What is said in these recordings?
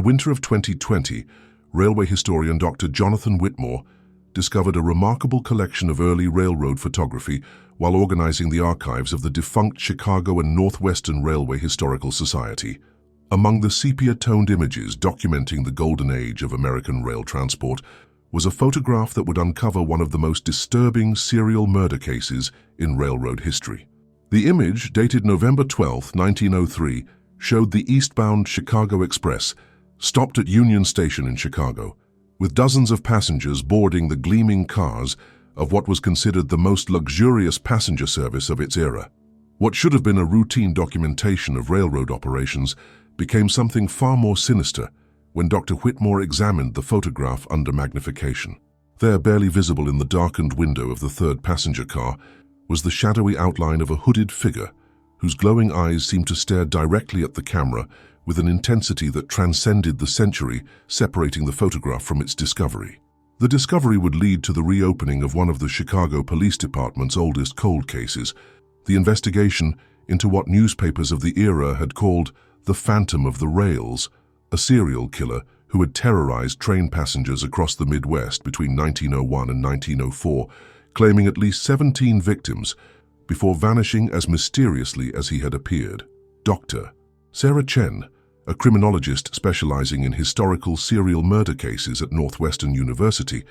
the winter of 2020, railway historian Dr. Jonathan Whitmore discovered a remarkable collection of early railroad photography while organizing the archives of the defunct Chicago and Northwestern Railway Historical Society. Among the sepia-toned images documenting the golden age of American rail transport was a photograph that would uncover one of the most disturbing serial murder cases in railroad history. The image, dated November 12, 1903, showed the eastbound Chicago Express stopped at Union Station in Chicago, with dozens of passengers boarding the gleaming cars of what was considered the most luxurious passenger service of its era. What should have been a routine documentation of railroad operations became something far more sinister when Dr. Whitmore examined the photograph under magnification. There, barely visible in the darkened window of the third passenger car, was the shadowy outline of a hooded figure whose glowing eyes seemed to stare directly at the camera with an intensity that transcended the century separating the photograph from its discovery. The discovery would lead to the reopening of one of the Chicago Police Department's oldest cold cases, the investigation into what newspapers of the era had called the Phantom of the Rails, a serial killer who had terrorized train passengers across the Midwest between 1901 and 1904, claiming at least 17 victims before vanishing as mysteriously as he had appeared. Dr. Sarah Chen, a criminologist specializing in historical serial murder cases at Northwestern University,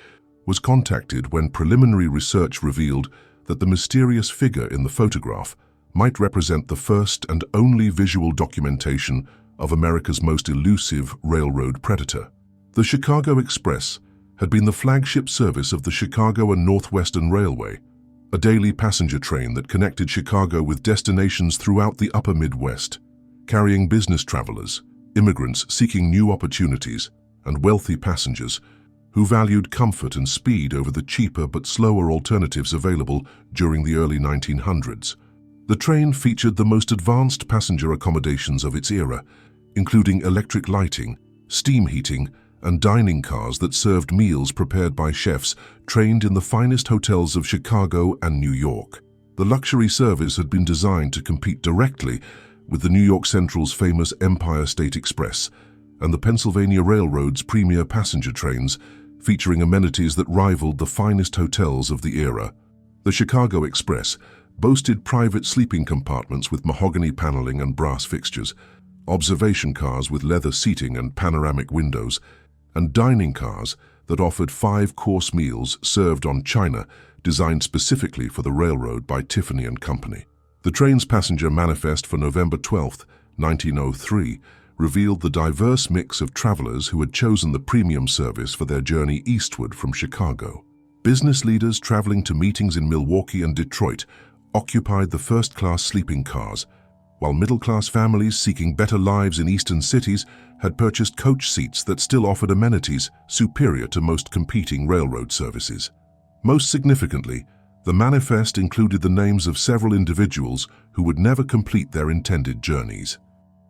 was contacted when preliminary research revealed that the mysterious figure in the photograph might represent the first and only visual documentation of America's most elusive railroad predator. The Chicago Express had been the flagship service of the Chicago and Northwestern Railway, a daily passenger train that connected Chicago with destinations throughout the upper Midwest, carrying business travelers, immigrants seeking new opportunities, and wealthy passengers who valued comfort and speed over the cheaper but slower alternatives available during the early 1900s. The train featured the most advanced passenger accommodations of its era, including electric lighting, steam heating, and dining cars that served meals prepared by chefs trained in the finest hotels of Chicago and New York. The luxury service had been designed to compete directly with the New York Central's famous Empire State Express and the Pennsylvania Railroad's premier passenger trains, featuring amenities that rivaled the finest hotels of the era. The Chicago Express boasted private sleeping compartments with mahogany paneling and brass fixtures, observation cars with leather seating and panoramic windows, and dining cars that offered 5-course meals served on china designed specifically for the railroad by Tiffany & Company. The train's passenger manifest for November 12, 1903, revealed the diverse mix of travelers who had chosen the premium service for their journey eastward from Chicago. Business leaders traveling to meetings in Milwaukee and Detroit occupied the first-class sleeping cars, while middle-class families seeking better lives in eastern cities had purchased coach seats that still offered amenities superior to most competing railroad services. Most significantly, the manifest included the names of several individuals who would never complete their intended journeys.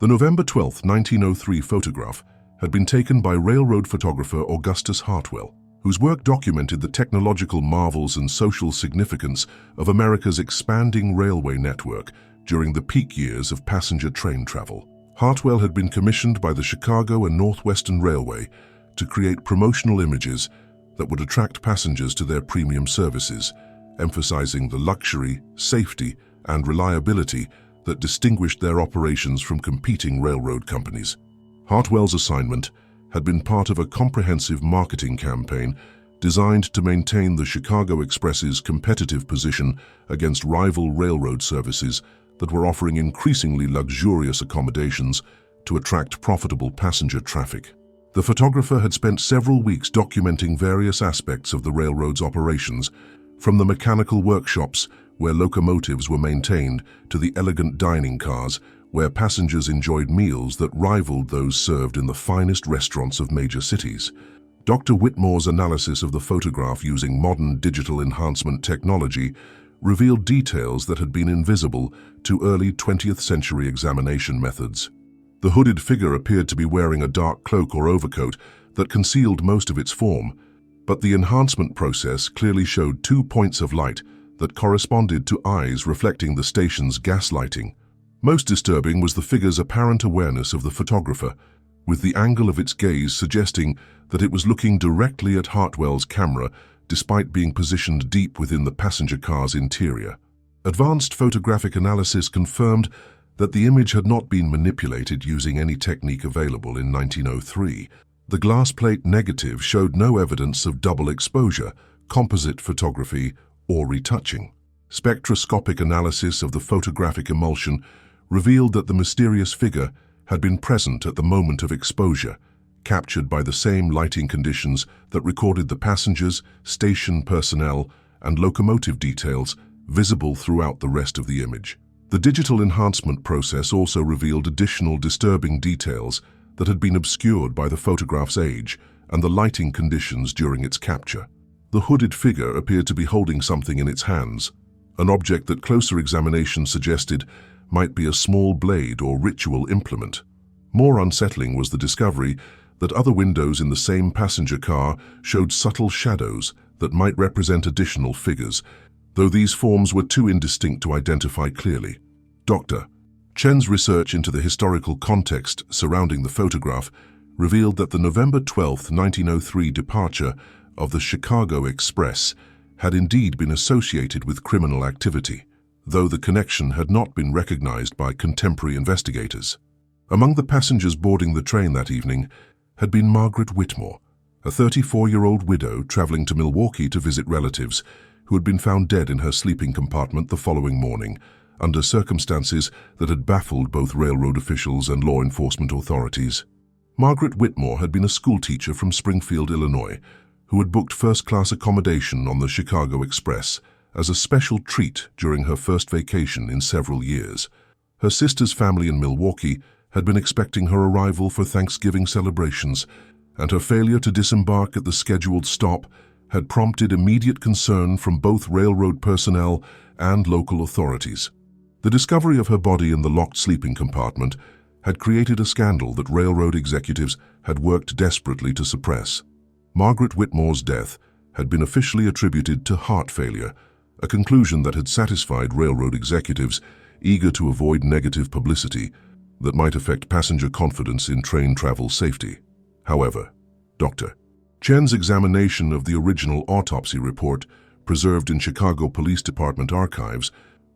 The November 12, 1903 photograph had been taken by railroad photographer Augustus Hartwell, whose work documented the technological marvels and social significance of America's expanding railway network during the peak years of passenger train travel. Hartwell had been commissioned by the Chicago and Northwestern Railway to create promotional images that would attract passengers to their premium services, emphasizing the luxury, safety, and reliability that distinguished their operations from competing railroad companies. Hartwell's assignment had been part of a comprehensive marketing campaign designed to maintain the Chicago Express's competitive position against rival railroad services that were offering increasingly luxurious accommodations to attract profitable passenger traffic. The photographer had spent several weeks documenting various aspects of the railroad's operations, from the mechanical workshops where locomotives were maintained to the elegant dining cars where passengers enjoyed meals that rivaled those served in the finest restaurants of major cities. Dr. Whitmore's analysis of the photograph using modern digital enhancement technology revealed details that had been invisible to early 20th century examination methods. The hooded figure appeared to be wearing a dark cloak or overcoat that concealed most of its form, but the enhancement process clearly showed 2 points of light that corresponded to eyes reflecting the station's gas lighting. Most disturbing was the figure's apparent awareness of the photographer, with the angle of its gaze suggesting that it was looking directly at Hartwell's camera despite being positioned deep within the passenger car's interior. Advanced photographic analysis confirmed that the image had not been manipulated using any technique available in 1903. The glass plate negative showed no evidence of double exposure, composite photography, or retouching. Spectroscopic analysis of the photographic emulsion revealed that the mysterious figure had been present at the moment of exposure, captured by the same lighting conditions that recorded the passengers, station personnel, and locomotive details visible throughout the rest of the image. The digital enhancement process also revealed additional disturbing details that had been obscured by the photograph's age and the lighting conditions during its capture. The hooded figure appeared to be holding something in its hands, an object that closer examination suggested might be a small blade or ritual implement. More unsettling was the discovery that other windows in the same passenger car showed subtle shadows that might represent additional figures, though these forms were too indistinct to identify clearly. Dr. Chen's research into the historical context surrounding the photograph revealed that the November 12, 1903 departure of the Chicago Express had indeed been associated with criminal activity, though the connection had not been recognized by contemporary investigators. Among the passengers boarding the train that evening had been Margaret Whitmore, a 34-year-old widow traveling to Milwaukee to visit relatives who had been found dead in her sleeping compartment the following morning, under circumstances that had baffled both railroad officials and law enforcement authorities. Margaret Whitmore had been a schoolteacher from Springfield, Illinois, who had booked first-class accommodation on the Chicago Express as a special treat during her first vacation in several years. Her sister's family in Milwaukee had been expecting her arrival for Thanksgiving celebrations, and her failure to disembark at the scheduled stop had prompted immediate concern from both railroad personnel and local authorities. The discovery of her body in the locked sleeping compartment had created a scandal that railroad executives had worked desperately to suppress. Margaret Whitmore's death had been officially attributed to heart failure, a conclusion that had satisfied railroad executives eager to avoid negative publicity that might affect passenger confidence in train travel safety. However, Dr. Chen's examination of the original autopsy report, preserved in Chicago Police Department archives,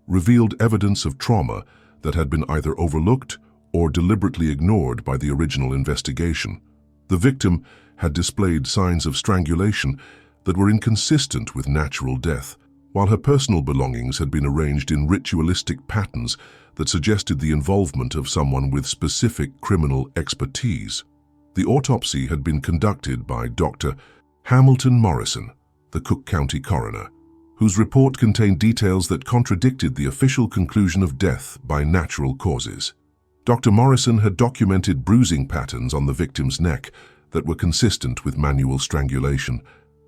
revealed evidence of trauma that had been either overlooked or deliberately ignored by the original investigation. The victim had displayed signs of strangulation that were inconsistent with natural death, while her personal belongings had been arranged in ritualistic patterns that suggested the involvement of someone with specific criminal expertise. The autopsy had been conducted by Dr. Hamilton Morrison, the Cook County coroner, whose report contained details that contradicted the official conclusion of death by natural causes. Dr. Morrison had documented bruising patterns on the victim's neck that were consistent with manual strangulation,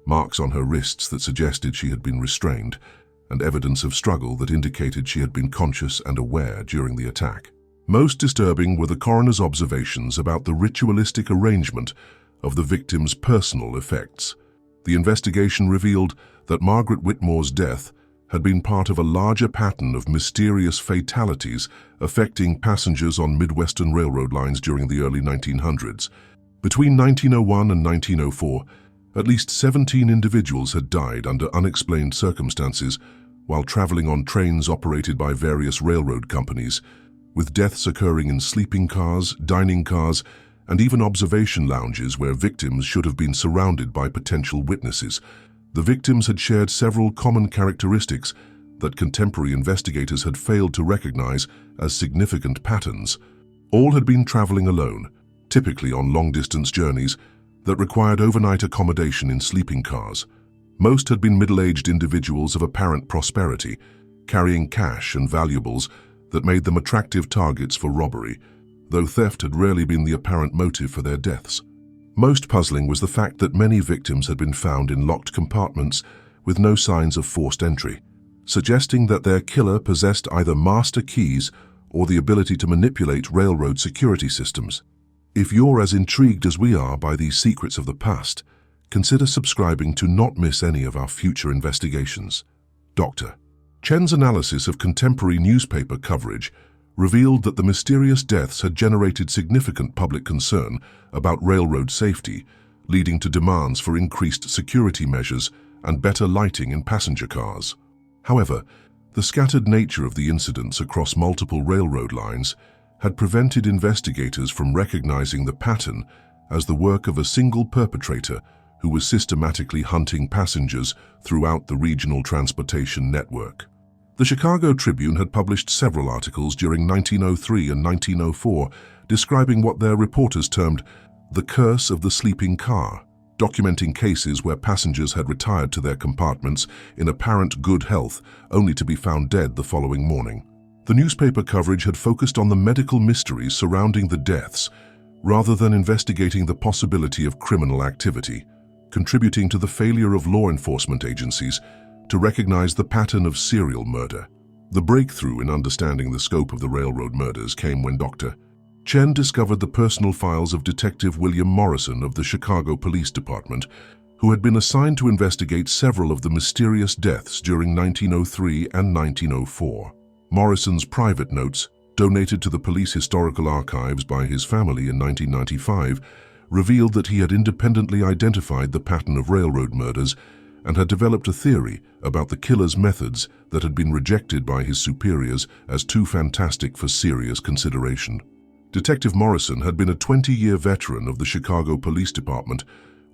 marks on her wrists that suggested she had been restrained, and evidence of struggle that indicated she had been conscious and aware during the attack. Most disturbing were the coroner's observations about the ritualistic arrangement of the victim's personal effects. The investigation revealed that Margaret Whitmore's death had been part of a larger pattern of mysterious fatalities affecting passengers on Midwestern railroad lines during the early 1900s. Between 1901 and 1904, at least 17 individuals had died under unexplained circumstances while traveling on trains operated by various railroad companies, with deaths occurring in sleeping cars, dining cars, and even observation lounges where victims should have been surrounded by potential witnesses. The victims had shared several common characteristics that contemporary investigators had failed to recognize as significant patterns. All had been traveling alone, typically on long-distance journeys that required overnight accommodation in sleeping cars. Most had been middle-aged individuals of apparent prosperity, carrying cash and valuables that made them attractive targets for robbery, though theft had rarely been the apparent motive for their deaths. Most puzzling was the fact that many victims had been found in locked compartments with no signs of forced entry, suggesting that their killer possessed either master keys or the ability to manipulate railroad security systems. If you're as intrigued as we are by these secrets of the past, consider subscribing to not miss any of our future investigations. Dr. Chen's analysis of contemporary newspaper coverage revealed that the mysterious deaths had generated significant public concern about railroad safety, leading to demands for increased security measures and better lighting in passenger cars. However, the scattered nature of the incidents across multiple railroad lines had prevented investigators from recognizing the pattern as the work of a single perpetrator who was systematically hunting passengers throughout the regional transportation network. The Chicago Tribune had published several articles during 1903 and 1904 describing what their reporters termed the curse of the sleeping car, documenting cases where passengers had retired to their compartments in apparent good health only to be found dead the following morning. The newspaper coverage had focused on the medical mysteries surrounding the deaths rather than investigating the possibility of criminal activity, contributing to the failure of law enforcement agencies to recognize the pattern of serial murder. The breakthrough in understanding the scope of the railroad murders came when Dr. Chen discovered the personal files of Detective William Morrison of the Chicago Police Department, who had been assigned to investigate several of the mysterious deaths during 1903 and 1904. Morrison's private notes, donated to the Police Historical Archives by his family in 1995, revealed that he had independently identified the pattern of railroad murders and had developed a theory about the killer's methods that had been rejected by his superiors as too fantastic for serious consideration. Detective Morrison had been a 20-year veteran of the Chicago Police Department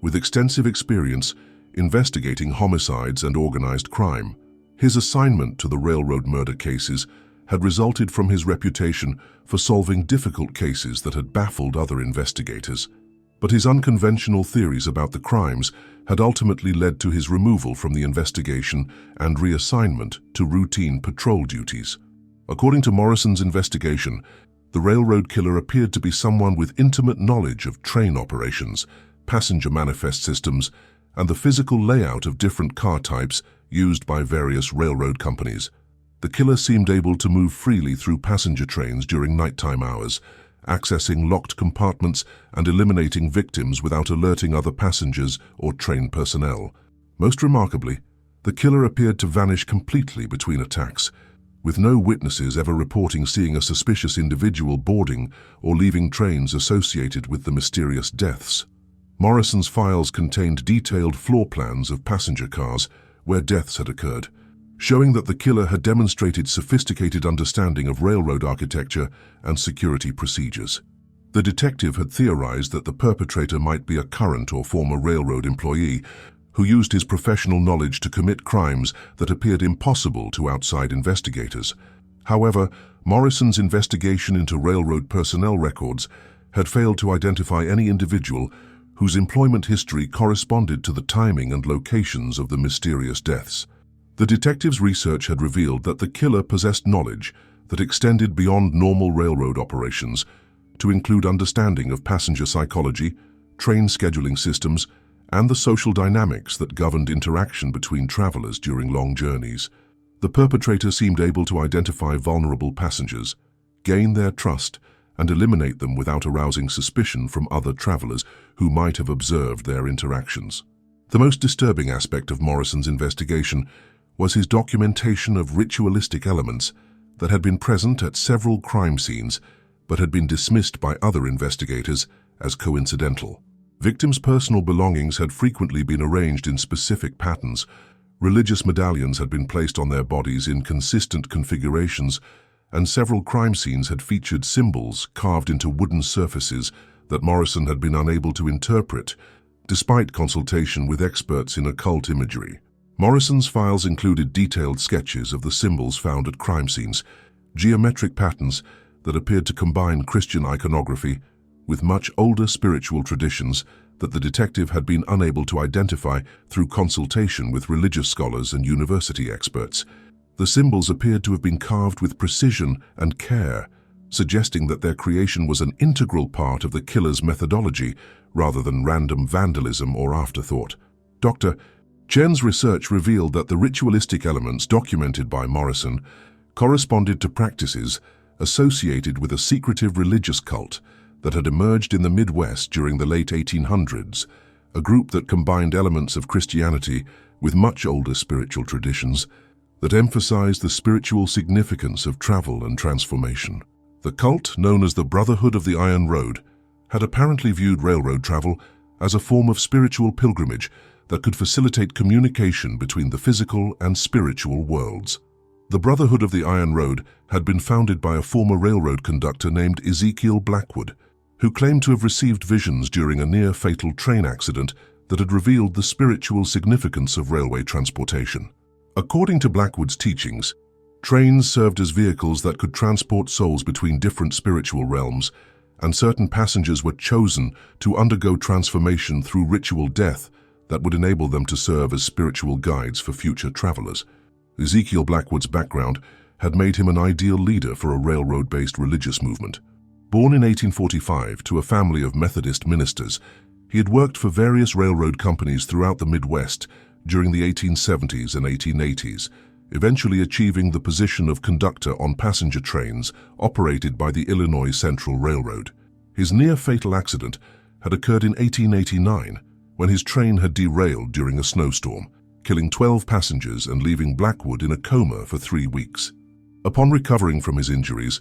with extensive experience investigating homicides and organized crime. His assignment to the railroad murder cases had resulted from his reputation for solving difficult cases that had baffled other investigators. But his unconventional theories about the crimes had ultimately led to his removal from the investigation and reassignment to routine patrol duties. According to Morrison's investigation, the railroad killer appeared to be someone with intimate knowledge of train operations, passenger manifest systems, and the physical layout of different car types used by various railroad companies. The killer seemed able to move freely through passenger trains during nighttime hours, accessing locked compartments and eliminating victims without alerting other passengers or train personnel. Most remarkably, the killer appeared to vanish completely between attacks, with no witnesses ever reporting seeing a suspicious individual boarding or leaving trains associated with the mysterious deaths. Morrison's files contained detailed floor plans of passenger cars where deaths had occurred, showing that the killer had demonstrated sophisticated understanding of railroad architecture and security procedures. The detective had theorized that the perpetrator might be a current or former railroad employee who used his professional knowledge to commit crimes that appeared impossible to outside investigators. However, Morrison's investigation into railroad personnel records had failed to identify any individual whose employment history corresponded to the timing and locations of the mysterious deaths. The detective's research had revealed that the killer possessed knowledge that extended beyond normal railroad operations to include understanding of passenger psychology, train scheduling systems, and the social dynamics that governed interaction between travelers during long journeys. The perpetrator seemed able to identify vulnerable passengers, gain their trust, and eliminate them without arousing suspicion from other travelers who might have observed their interactions. The most disturbing aspect of Morrison's investigation was his documentation of ritualistic elements that had been present at several crime scenes but had been dismissed by other investigators as coincidental. Victims' personal belongings had frequently been arranged in specific patterns. Religious medallions had been placed on their bodies in consistent configurations, and several crime scenes had featured symbols carved into wooden surfaces that Morrison had been unable to interpret, despite consultation with experts in occult imagery. Morrison's files included detailed sketches of the symbols found at crime scenes, geometric patterns that appeared to combine Christian iconography with much older spiritual traditions that the detective had been unable to identify through consultation with religious scholars and university experts. The symbols appeared to have been carved with precision and care, suggesting that their creation was an integral part of the killer's methodology rather than random vandalism or afterthought. Dr. Chen's research revealed that the ritualistic elements documented by Morrison corresponded to practices associated with a secretive religious cult that had emerged in the Midwest during the late 1800s, a group that combined elements of Christianity with much older spiritual traditions that emphasized the spiritual significance of travel and transformation. The cult, known as the Brotherhood of the Iron Road, had apparently viewed railroad travel as a form of spiritual pilgrimage that could facilitate communication between the physical and spiritual worlds. The Brotherhood of the Iron Road had been founded by a former railroad conductor named Ezekiel Blackwood, who claimed to have received visions during a near-fatal train accident that had revealed the spiritual significance of railway transportation. According to Blackwood's teachings, trains served as vehicles that could transport souls between different spiritual realms, and certain passengers were chosen to undergo transformation through ritual death that would enable them to serve as spiritual guides for future travelers. Ezekiel Blackwood's background had made him an ideal leader for a railroad-based religious movement. Born in 1845 to a family of Methodist ministers, he had worked for various railroad companies throughout the Midwest during the 1870s and 1880s, eventually achieving the position of conductor on passenger trains operated by the Illinois Central Railroad. His near-fatal accident had occurred in 1889 when his train had derailed during a snowstorm, killing 12 passengers and leaving Blackwood in a coma for 3 weeks. Upon recovering from his injuries,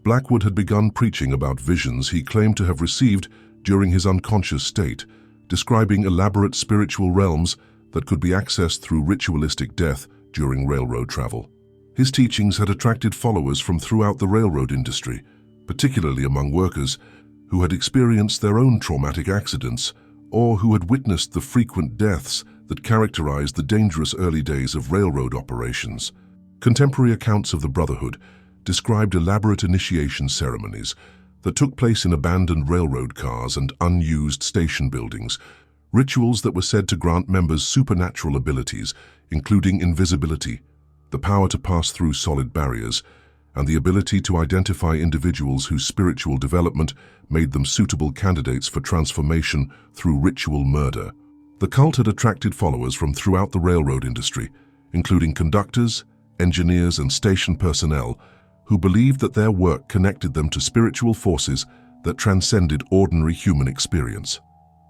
Blackwood had begun preaching about visions he claimed to have received during his unconscious state, describing elaborate spiritual realms that could be accessed through ritualistic death during railroad travel. His teachings had attracted followers from throughout the railroad industry, particularly among workers who had experienced their own traumatic accidents or who had witnessed the frequent deaths that characterized the dangerous early days of railroad operations. Contemporary accounts of the Brotherhood described elaborate initiation ceremonies that took place in abandoned railroad cars and unused station buildings, rituals that were said to grant members supernatural abilities, including invisibility, the power to pass through solid barriers, and the ability to identify individuals whose spiritual development made them suitable candidates for transformation through ritual murder. The cult had attracted followers from throughout the railroad industry, including conductors, engineers, and station personnel, who believed that their work connected them to spiritual forces that transcended ordinary human experience.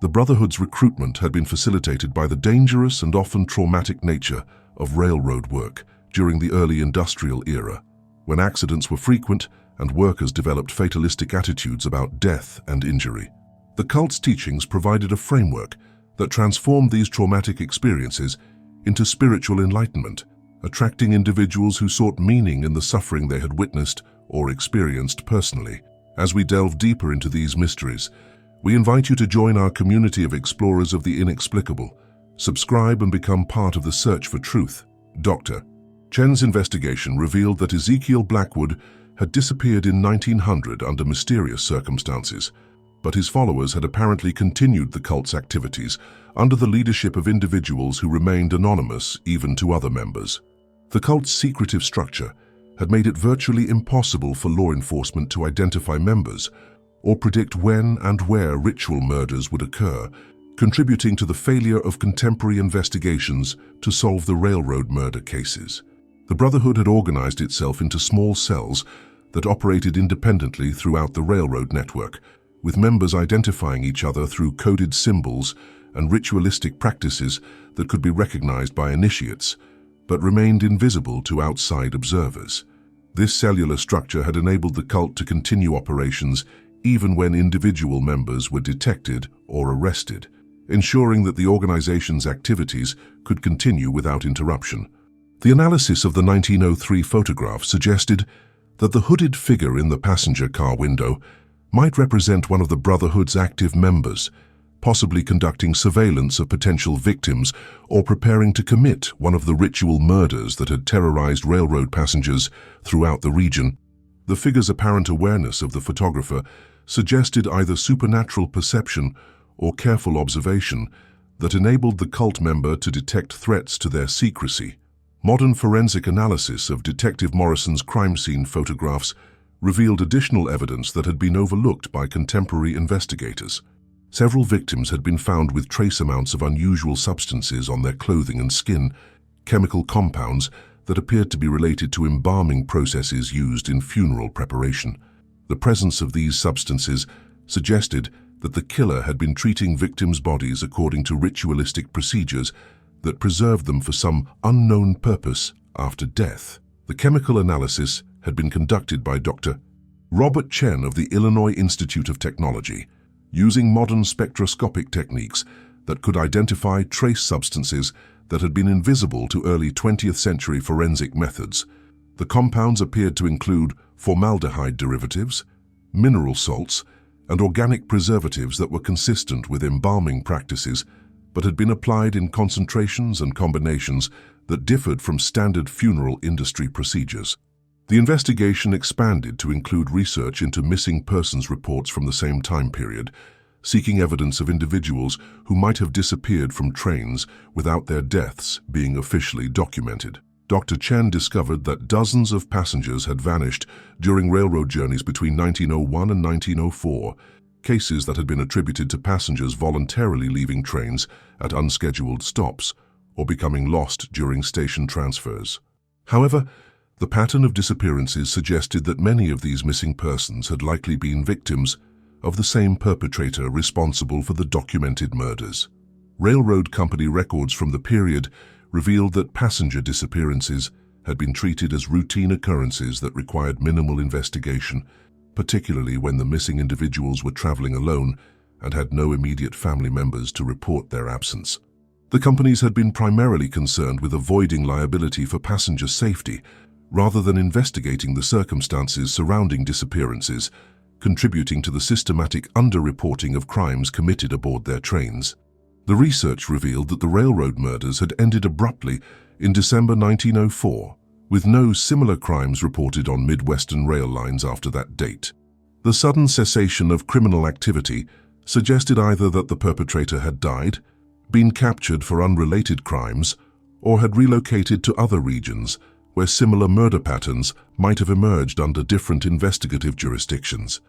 The Brotherhood's recruitment had been facilitated by the dangerous and often traumatic nature of railroad work during the early industrial era, when accidents were frequent and workers developed fatalistic attitudes about death and injury. The cult's teachings provided a framework that transformed these traumatic experiences into spiritual enlightenment, attracting individuals who sought meaning in the suffering they had witnessed or experienced personally. As we delve deeper into these mysteries, we invite you to join our community of explorers of the inexplicable. Subscribe and become part of the search for truth. Dr. Chen's investigation revealed that Ezekiel Blackwood had disappeared in 1900 under mysterious circumstances, but his followers had apparently continued the cult's activities under the leadership of individuals who remained anonymous even to other members. The cult's secretive structure had made it virtually impossible for law enforcement to identify members or predict when and where ritual murders would occur, contributing to the failure of contemporary investigations to solve the railroad murder cases. The Brotherhood had organized itself into small cells that operated independently throughout the railroad network, with members identifying each other through coded symbols and ritualistic practices that could be recognized by initiates, but remained invisible to outside observers. This cellular structure had enabled the cult to continue operations even when individual members were detected or arrested, ensuring that the organization's activities could continue without interruption. The analysis of the 1903 photograph suggested that the hooded figure in the passenger car window might represent one of the Brotherhood's active members, possibly conducting surveillance of potential victims or preparing to commit one of the ritual murders that had terrorized railroad passengers throughout the region. The figure's apparent awareness of the photographer suggested either supernatural perception or careful observation that enabled the cult member to detect threats to their secrecy. Modern forensic analysis of Detective Morrison's crime scene photographs revealed additional evidence that had been overlooked by contemporary investigators. Several victims had been found with trace amounts of unusual substances on their clothing and skin, chemical compounds that appeared to be related to embalming processes used in funeral preparation. The presence of these substances suggested that the killer had been treating victims' bodies according to ritualistic procedures that preserved them for some unknown purpose after death. The chemical analysis had been conducted by Dr. Robert Chen of the Illinois Institute of Technology, using modern spectroscopic techniques that could identify trace substances that had been invisible to early 20th century forensic methods. The compounds appeared to include formaldehyde derivatives, mineral salts, and organic preservatives that were consistent with embalming practices, but had been applied in concentrations and combinations that differed from standard funeral industry procedures. The investigation expanded to include research into missing persons reports from the same time period, seeking evidence of individuals who might have disappeared from trains without their deaths being officially documented. Dr. Chen discovered that dozens of passengers had vanished during railroad journeys between 1901 and 1904, cases that had been attributed to passengers voluntarily leaving trains at unscheduled stops or becoming lost during station transfers. However, the pattern of disappearances suggested that many of these missing persons had likely been victims of the same perpetrator responsible for the documented murders. Railroad company records from the period revealed that passenger disappearances had been treated as routine occurrences that required minimal investigation, particularly when the missing individuals were traveling alone and had no immediate family members to report their absence. The companies had been primarily concerned with avoiding liability for passenger safety, rather than investigating the circumstances surrounding disappearances, contributing to the systematic underreporting of crimes committed aboard their trains. The research revealed that the railroad murders had ended abruptly in December 1904, with no similar crimes reported on Midwestern rail lines after that date. The sudden cessation of criminal activity suggested either that the perpetrator had died, been captured for unrelated crimes, or had relocated to other regions where similar murder patterns might have emerged under different investigative jurisdictions.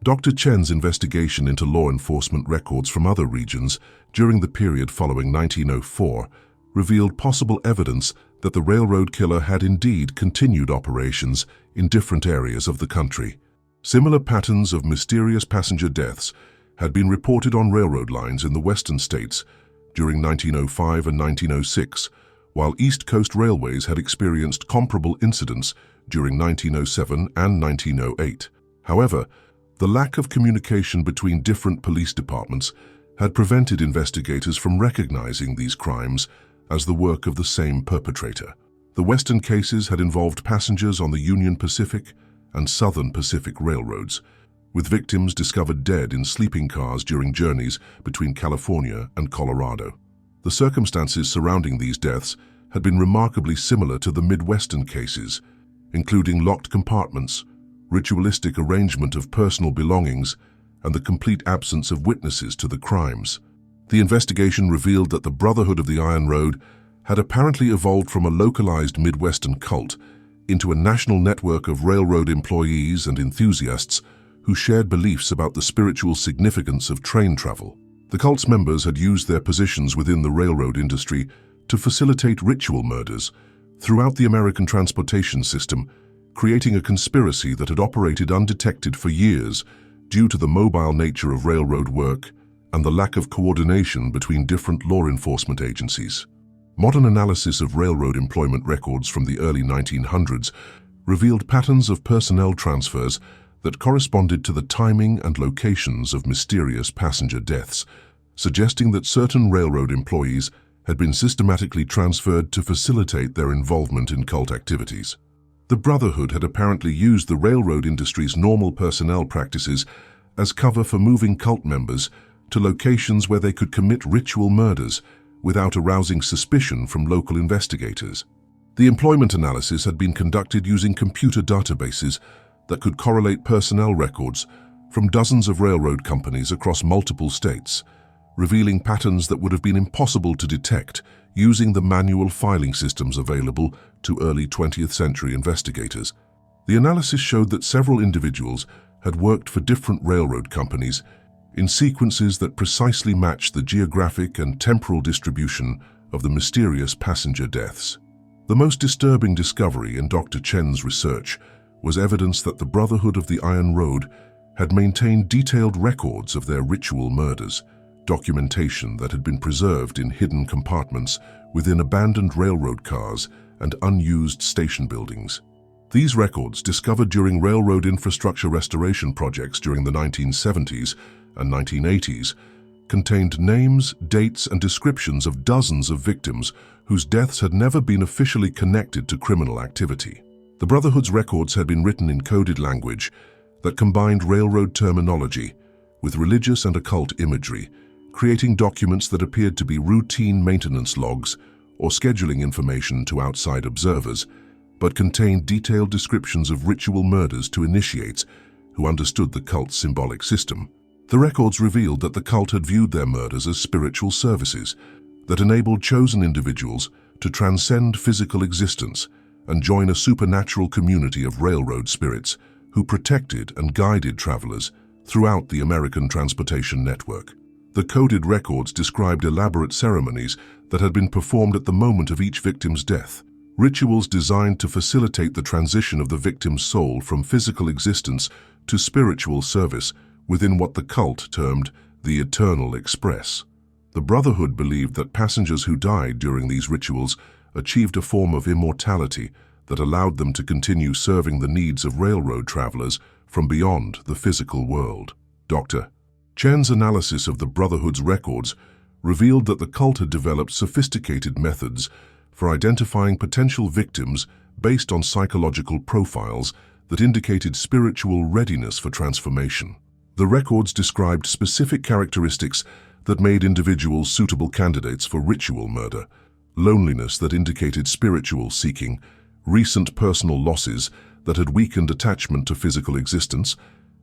Dr. Chen's investigation into law enforcement records from other regions during the period following 1904 revealed possible evidence that the railroad killer had indeed continued operations in different areas of the country. Similar patterns of mysterious passenger deaths had been reported on railroad lines in the western states during 1905 and 1906, while East Coast Railways had experienced comparable incidents during 1907 and 1908. However, the lack of communication between different police departments had prevented investigators from recognizing these crimes as the work of the same perpetrator. The Western cases had involved passengers on the Union Pacific and Southern Pacific railroads, with victims discovered dead in sleeping cars during journeys between California and Colorado. The circumstances surrounding these deaths had been remarkably similar to the Midwestern cases, including locked compartments, ritualistic arrangement of personal belongings, and the complete absence of witnesses to the crimes. The investigation revealed that the Brotherhood of the Iron Road had apparently evolved from a localized Midwestern cult into a national network of railroad employees and enthusiasts who shared beliefs about the spiritual significance of train travel. The cult's members had used their positions within the railroad industry to facilitate ritual murders throughout the American transportation system, creating a conspiracy that had operated undetected for years due to the mobile nature of railroad work and the lack of coordination between different law enforcement agencies. Modern analysis of railroad employment records from the early 1900s revealed patterns of personnel transfers that corresponded to the timing and locations of mysterious passenger deaths, suggesting that certain railroad employees had been systematically transferred to facilitate their involvement in cult activities. The Brotherhood had apparently used the railroad industry's normal personnel practices as cover for moving cult members to locations where they could commit ritual murders without arousing suspicion from local investigators. The employment analysis had been conducted using computer databases that could correlate personnel records from dozens of railroad companies across multiple states, revealing patterns that would have been impossible to detect using the manual filing systems available to early 20th century investigators. The analysis showed that several individuals had worked for different railroad companies in sequences that precisely matched the geographic and temporal distribution of the mysterious passenger deaths. The most disturbing discovery in Dr. Chen's research was evidence that the Brotherhood of the Iron Road had maintained detailed records of their ritual murders, documentation that had been preserved in hidden compartments within abandoned railroad cars and unused station buildings. These records, discovered during railroad infrastructure restoration projects during the 1970s and 1980s, contained names, dates, and descriptions of dozens of victims whose deaths had never been officially connected to criminal activity. The Brotherhood's records had been written in coded language that combined railroad terminology with religious and occult imagery, creating documents that appeared to be routine maintenance logs or scheduling information to outside observers, but contained detailed descriptions of ritual murders to initiates who understood the cult's symbolic system. The records revealed that the cult had viewed their murders as spiritual services that enabled chosen individuals to transcend physical existence and join a supernatural community of railroad spirits who protected and guided travelers throughout the American transportation network. The coded records described elaborate ceremonies that had been performed at the moment of each victim's death, rituals designed to facilitate the transition of the victim's soul from physical existence to spiritual service within what the cult termed the Eternal Express. The Brotherhood believed that passengers who died during these rituals achieved a form of immortality that allowed them to continue serving the needs of railroad travelers from beyond the physical world. Dr. Chen's analysis of the Brotherhood's records revealed that the cult had developed sophisticated methods for identifying potential victims based on psychological profiles that indicated spiritual readiness for transformation. The records described specific characteristics that made individuals suitable candidates for ritual murder: loneliness that indicated spiritual seeking, recent personal losses that had weakened attachment to physical existence,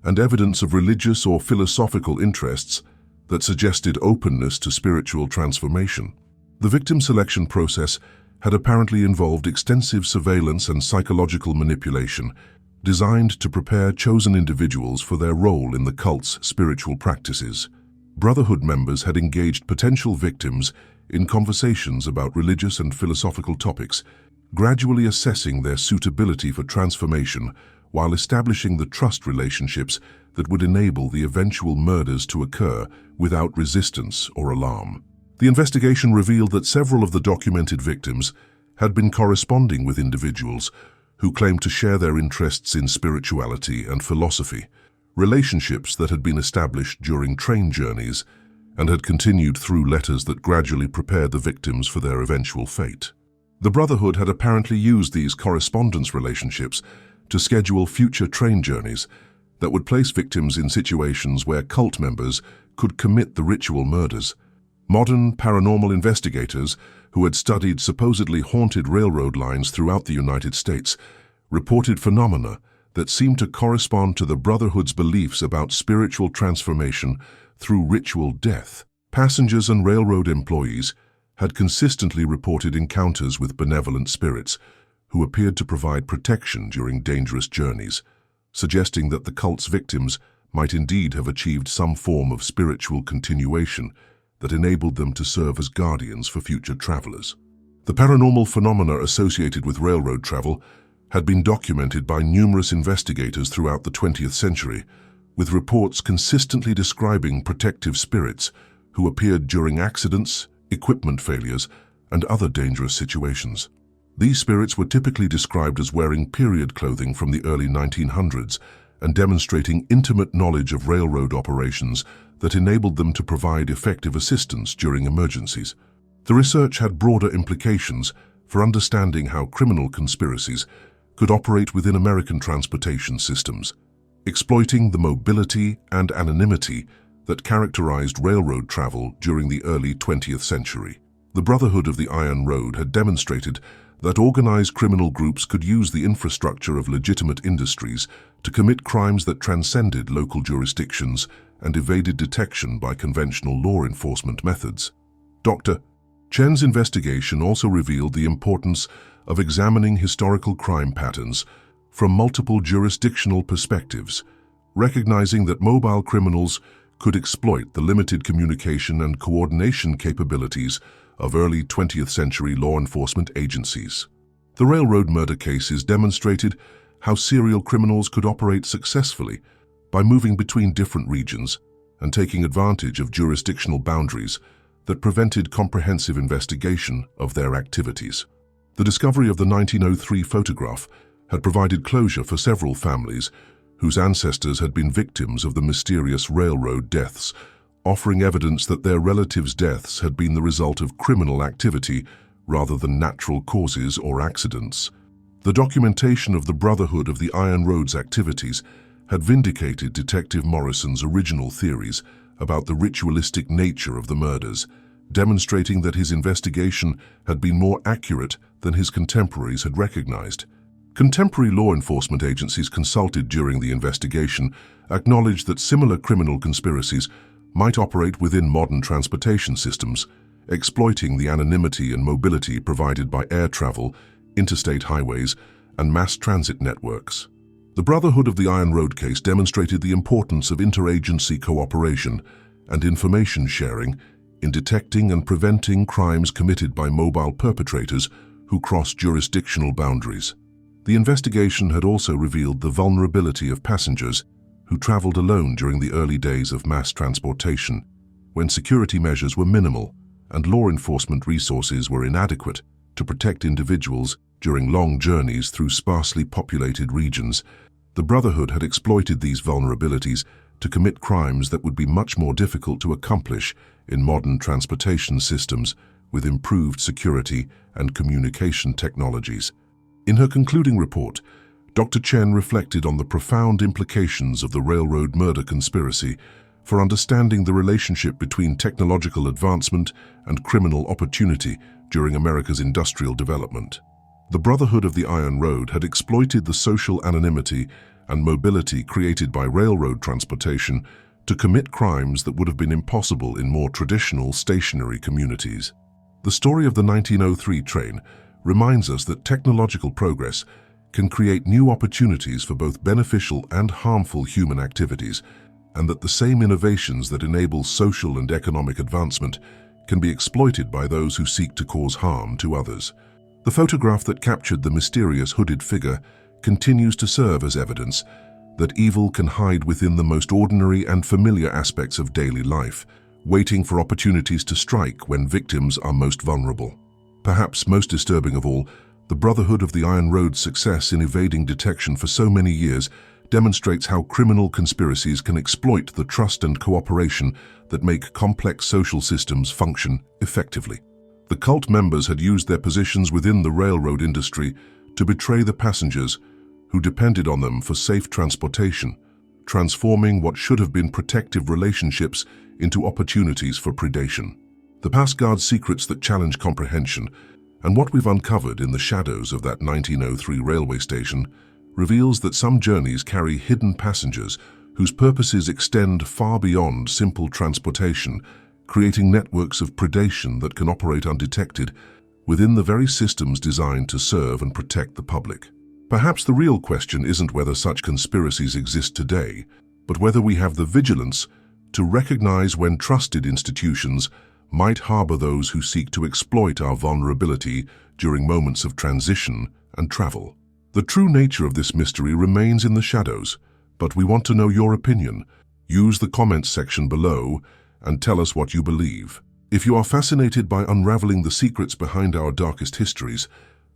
and evidence of religious or philosophical interests that suggested openness to spiritual transformation. The victim selection process had apparently involved extensive surveillance and psychological manipulation designed to prepare chosen individuals for their role in the cult's spiritual practices. Brotherhood members had engaged potential victims in conversations about religious and philosophical topics, gradually assessing their suitability for transformation while establishing the trust relationships that would enable the eventual murders to occur without resistance or alarm. The investigation revealed that several of the documented victims had been corresponding with individuals who claimed to share their interests in spirituality and philosophy, relationships that had been established during train journeys and had continued through letters that gradually prepared the victims for their eventual fate. The Brotherhood had apparently used these correspondence relationships to schedule future train journeys that would place victims in situations where cult members could commit the ritual murders. Modern paranormal investigators who had studied supposedly haunted railroad lines throughout the United States reported phenomena that seemed to correspond to the Brotherhood's beliefs about spiritual transformation through ritual death. Passengers and railroad employees had consistently reported encounters with benevolent spirits who appeared to provide protection during dangerous journeys, suggesting that the cult's victims might indeed have achieved some form of spiritual continuation that enabled them to serve as guardians for future travelers. The paranormal phenomena associated with railroad travel had been documented by numerous investigators throughout the 20th century, with reports consistently describing protective spirits who appeared during accidents, equipment failures, and other dangerous situations. These spirits were typically described as wearing period clothing from the early 1900s and demonstrating intimate knowledge of railroad operations that enabled them to provide effective assistance during emergencies. The research had broader implications for understanding how criminal conspiracies could operate within American transportation systems, exploiting the mobility and anonymity that characterized railroad travel during the early 20th century. The Brotherhood of the Iron Road had demonstrated that organized criminal groups could use the infrastructure of legitimate industries to commit crimes that transcended local jurisdictions and evaded detection by conventional law enforcement methods. Dr. Chen's investigation also revealed the importance of examining historical crime patterns from multiple jurisdictional perspectives, recognizing that mobile criminals could exploit the limited communication and coordination capabilities of early 20th century law enforcement agencies. The railroad murder cases demonstrated how serial criminals could operate successfully by moving between different regions and taking advantage of jurisdictional boundaries that prevented comprehensive investigation of their activities. The discovery of the 1903 photograph had provided closure for several families whose ancestors had been victims of the mysterious railroad deaths, offering evidence that their relatives' deaths had been the result of criminal activity rather than natural causes or accidents. The documentation of the Brotherhood of the Iron Road's activities had vindicated Detective Morrison's original theories about the ritualistic nature of the murders, demonstrating that his investigation had been more accurate than his contemporaries had recognized. Contemporary law enforcement agencies consulted during the investigation acknowledged that similar criminal conspiracies might operate within modern transportation systems, exploiting the anonymity and mobility provided by air travel, interstate highways, and mass transit networks. The Brotherhood of the Iron Road case demonstrated the importance of interagency cooperation and information sharing in detecting and preventing crimes committed by mobile perpetrators who cross jurisdictional boundaries. The investigation had also revealed the vulnerability of passengers who traveled alone during the early days of mass transportation, when security measures were minimal and law enforcement resources were inadequate to protect individuals during long journeys through sparsely populated regions. The Brotherhood had exploited these vulnerabilities to commit crimes that would be much more difficult to accomplish in modern transportation systems with improved security and communication technologies. In her concluding report, Dr. Chen reflected on the profound implications of the railroad murder conspiracy for understanding the relationship between technological advancement and criminal opportunity during America's industrial development. The Brotherhood of the Iron Road had exploited the social anonymity and mobility created by railroad transportation to commit crimes that would have been impossible in more traditional stationary communities. The story of the 1903 train reminds us that technological progress can create new opportunities for both beneficial and harmful human activities, and that the same innovations that enable social and economic advancement can be exploited by those who seek to cause harm to others. The photograph that captured the mysterious hooded figure continues to serve as evidence that evil can hide within the most ordinary and familiar aspects of daily life, waiting for opportunities to strike when victims are most vulnerable. Perhaps most disturbing of all, the Brotherhood of the Iron Road's success in evading detection for so many years demonstrates how criminal conspiracies can exploit the trust and cooperation that make complex social systems function effectively. The cult members had used their positions within the railroad industry to betray the passengers who depended on them for safe transportation, transforming what should have been protective relationships into opportunities for predation. The past guards secrets that challenge comprehension, and what we've uncovered in the shadows of that 1903 railway station reveals that some journeys carry hidden passengers whose purposes extend far beyond simple transportation, creating networks of predation that can operate undetected within the very systems designed to serve and protect the public. Perhaps the real question isn't whether such conspiracies exist today, but whether we have the vigilance to recognize when trusted institutions might harbor those who seek to exploit our vulnerability during moments of transition and travel. The true nature of this mystery remains in the shadows, but we want to know your opinion. Use the comments section below and tell us what you believe. If you are fascinated by unraveling the secrets behind our darkest histories,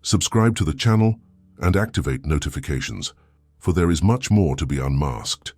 subscribe to the channel and activate notifications, for there is much more to be unmasked.